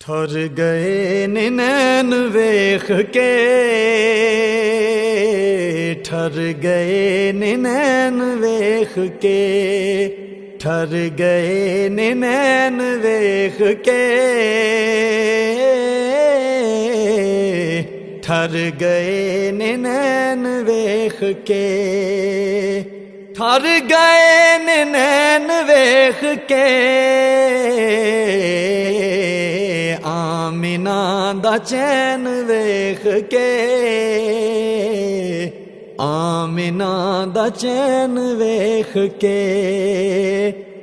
ٹھر گئے نین ویخ کے، ٹھر گئے نین ویخ کے، ٹھر گئے نین ویخ کے، ٹھر گئے نین ویخ کے، ٹھر گئے نین ویخ کے، آمینہ دا چین ویخ کے، آمینہ دا چین ویخ کے،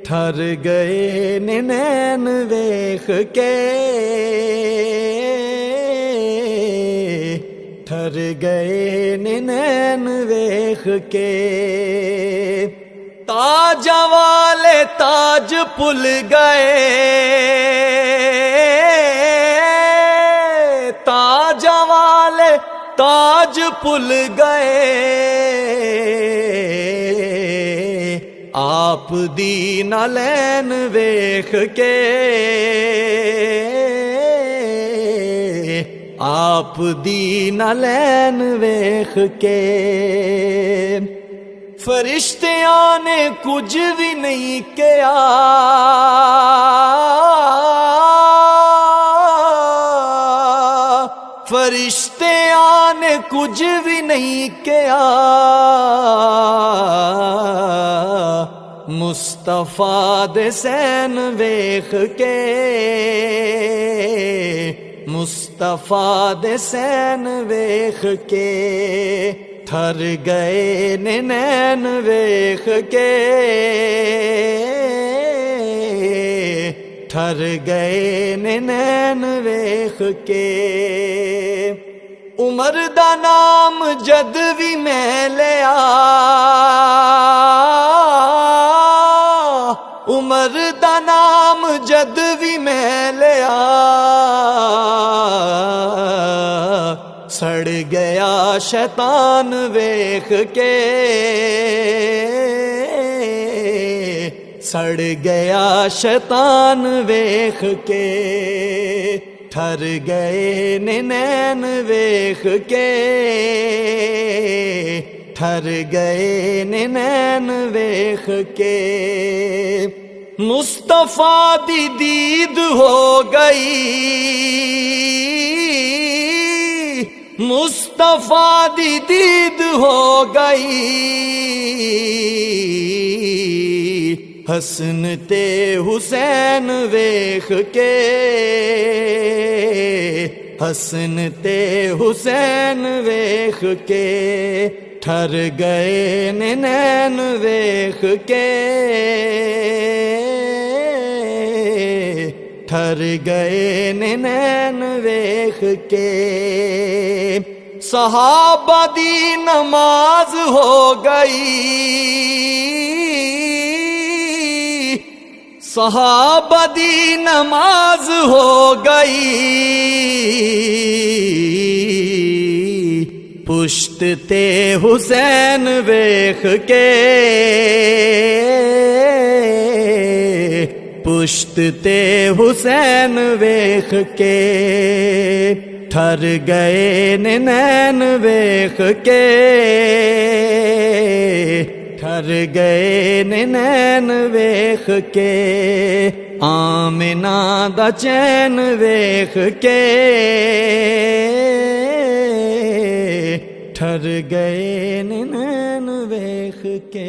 ٹھر گئے نین ویخ کے، ٹھر گئے نین ویخ کے، تاج والے تاج پل گئے، تاج والے تاج پل گئے، آپ دی نہ لین ویخ کے، آپ دی نہ لین ویخ کے، فرشتیاں نے کچھ بھی نہیں کیا، فرشتیاں نے کچھ بھی نہیں کیا، مصطفیٰ دے سین ویخ کے، مصطفیٰ دے سین ویخ کے، ٹھر گئے نین ویخ کے، ٹھر گئے نین ویخ کے، عمر دا نام جد بھی میں لیا، عمر دا نام جد بھی میں لیا، سڑ گیا شیطان ویخ کے، سڑ گیا شیطان ویخ کے، ٹھر گئے نین ویخ کے، ٹھر گئے نین ویخ کے، مصطفیٰ دی دید ہو گئی، مصطفیٰ دی دید ہو گئی، حسن تے حسین ویخ کے، حسن تے حسین ویخ کے، ٹھر گئے نین ویخ کے، ٹھر گئے نین ویخ کے، صحابہ دی نماز ہو گئی، صحابہ دی نماز ہو گئی، پشت تے حسین ویخ کے، پشت تے حسین ویخ کے، ٹھر گئے نین ویخ کے، ٹھر گئے نین ویخ کے، آمینہ دا چین ویخ کے، ٹھر گئے نین ویخ کے۔